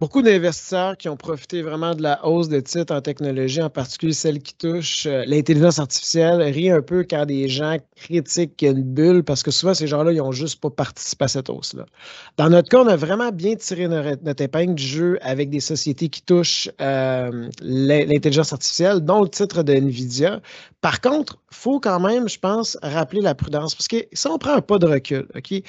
Beaucoup d'investisseurs qui ont profité vraiment de la hausse de titres en technologie, en particulier celle qui touche l'intelligence artificielle, rient un peu quand des gens critiquent qu'il y a une bulle parce que souvent, ces gens-là, ils n'ont juste pas participé à cette hausse-là. Dans notre cas, on a vraiment bien tiré notre épingle du jeu avec des sociétés qui touchent l'intelligence artificielle, dont le titre de NVIDIA. Par contre, il faut quand même, je pense, rappeler la prudence parce que si on prend un pas de recul, OK?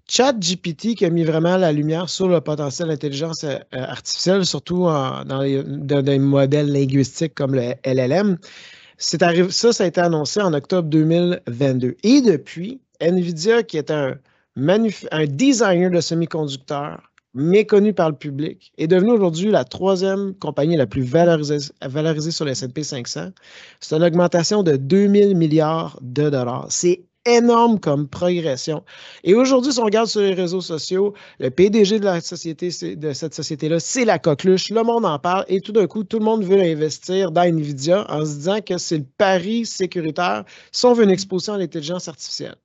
ChatGPT qui a mis vraiment la lumière sur le potentiel d'intelligence artificielle, surtout dans des modèles linguistiques comme le LLM. Ça a été annoncé en octobre 2022. Et depuis, NVIDIA, qui est un designer de semi-conducteurs méconnu par le public, est devenu aujourd'hui la troisième compagnie la plus valorisée sur le S&P 500. C'est une augmentation de 2000 milliards de dollars. C'est énorme comme progression. Et aujourd'hui, si on regarde sur les réseaux sociaux, le PDG de cette société-là, c'est la coqueluche. Le monde en parle et tout d'un coup, tout le monde veut investir dans NVIDIA en se disant que c'est le pari sécuritaire si on veut une exposition à l'intelligence artificielle.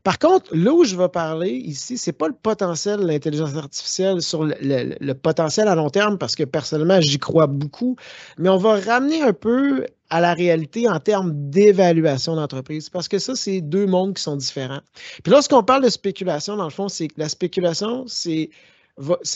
Par contre, là où je vais parler ici, ce n'est pas le potentiel de l'intelligence artificielle sur le potentiel à long terme, parce que personnellement, j'y crois beaucoup, mais on va ramener un peu à la réalité en termes d'évaluation d'entreprise, parce que ça, c'est deux mondes qui sont différents. Puis lorsqu'on parle de spéculation, dans le fond, c'est que la spéculation, c'est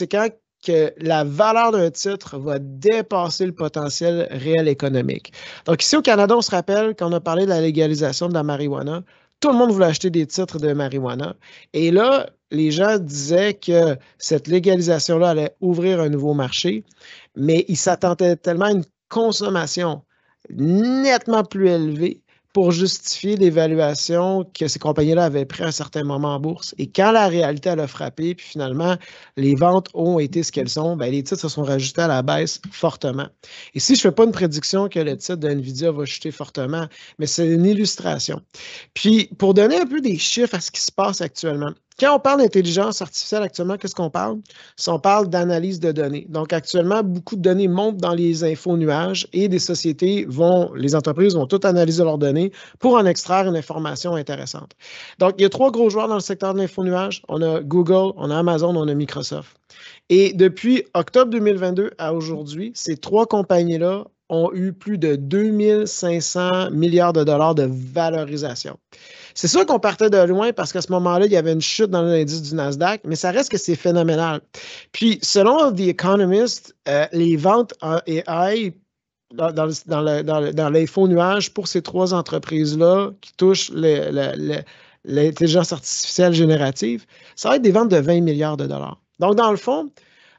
quand que la valeur d'un titre va dépasser le potentiel réel économique. Donc ici au Canada, on se rappelle qu'on a parlé de la légalisation de la marijuana. Tout le monde voulait acheter des titres de marijuana. Et là, les gens disaient que cette légalisation-là allait ouvrir un nouveau marché, mais ils s'attendaient tellement à une consommation nettement plus élevée pour justifier l'évaluation que ces compagnies-là avaient pris à un certain moment en bourse. Et quand la réalité elle a frappé, puis finalement, les ventes ont été ce qu'elles sont, bien, les titres se sont rajoutés à la baisse fortement. Ici, je ne fais pas une prédiction que le titre de NVIDIA va chuter fortement, mais c'est une illustration. Puis, pour donner un peu des chiffres à ce qui se passe actuellement, quand on parle d'intelligence artificielle actuellement, qu'est-ce qu'on parle? Si on parle d'analyse de données. Donc, actuellement, beaucoup de données montent dans les info-nuages et des sociétés les entreprises vont toutes analyser leurs données pour en extraire une information intéressante. Donc, il y a trois gros joueurs dans le secteur de l'info-nuage. On a Google, on a Amazon, on a Microsoft. Et depuis octobre 2022 à aujourd'hui, ces trois compagnies-là ont eu plus de 2500 milliards de dollars de valorisation. C'est sûr qu'on partait de loin parce qu'à ce moment-là, il y avait une chute dans l'indice du Nasdaq, mais ça reste que c'est phénoménal. Puis, selon The Economist, les ventes en AI dans l'info-nuage pour ces trois entreprises-là qui touchent l'intelligence artificielle générative, ça va être des ventes de 20 milliards de dollars. Donc, dans le fond,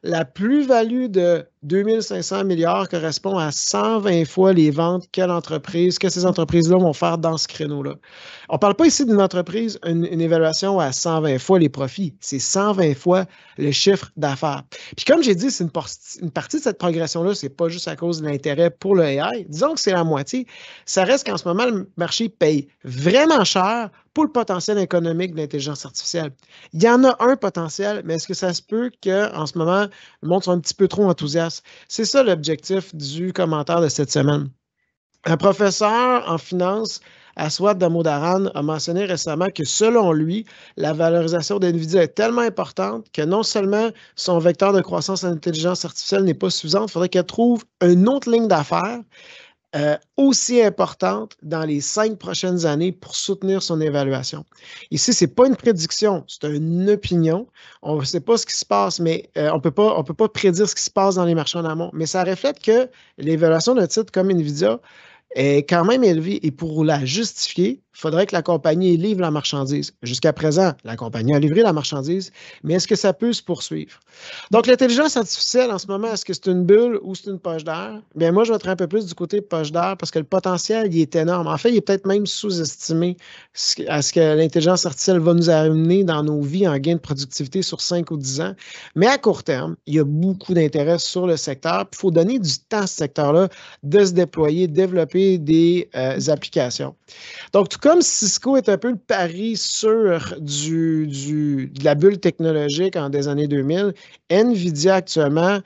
la plus-value de 2500 milliards correspond à 120 fois les ventes que ces entreprises-là vont faire dans ce créneau-là. On ne parle pas ici d'une entreprise, une évaluation à 120 fois les profits. C'est 120 fois le chiffre d'affaires. Puis comme j'ai dit, c'est une partie de cette progression-là, ce n'est pas juste à cause de l'intérêt pour le AI. Disons que c'est la moitié. Ça reste qu'en ce moment, le marché paye vraiment cher pour le potentiel économique de l'intelligence artificielle. Il y en a un potentiel, mais est-ce que ça se peut qu'en ce moment, le monde soit un petit peu trop enthousiaste? C'est ça l'objectif du commentaire de cette semaine. Un professeur en finance, Aswad Damodaran, a mentionné récemment que selon lui, la valorisation d'NVIDIA est tellement importante que non seulement son vecteur de croissance en intelligence artificielle n'est pas suffisant, il faudrait qu'elle trouve une autre ligne d'affaires aussi importante dans les 5 prochaines années pour soutenir son évaluation. Ici, ce n'est pas une prédiction, c'est une opinion. On ne sait pas ce qui se passe, mais on ne peut pas prédire ce qui se passe dans les marchés en amont. Mais ça reflète que l'évaluation d'un titre comme NVIDIA est quand même élevée et pour la justifier, il faudrait que la compagnie livre la marchandise. Jusqu'à présent, la compagnie a livré la marchandise, mais est-ce que ça peut se poursuivre? Donc, l'intelligence artificielle, en ce moment, est-ce que c'est une bulle ou c'est une poche d'air? Bien, moi, je vais être un peu plus du côté poche d'air parce que le potentiel, il est énorme. En fait, il est peut-être même sous-estimé à ce que l'intelligence artificielle va nous amener dans nos vies en gain de productivité sur 5 ou 10 ans. Mais à court terme, il y a beaucoup d'intérêt sur le secteur. Il faut donner du temps à ce secteur-là de se déployer, développer des applications. Donc, tout comme Cisco est un peu le pari sûr de la bulle technologique des années 2000, NVIDIA actuellement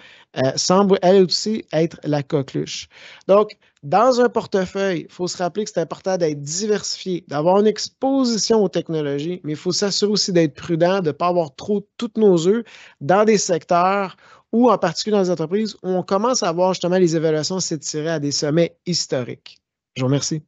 semble elle aussi être la coqueluche. Donc, dans un portefeuille, il faut se rappeler que c'est important d'être diversifié, d'avoir une exposition aux technologies, mais il faut s'assurer aussi d'être prudent, de ne pas avoir trop toutes nos œufs dans des secteurs ou en particulier dans les entreprises où on commence à voir justement les évaluations s'étirer à des sommets historiques? Je vous remercie.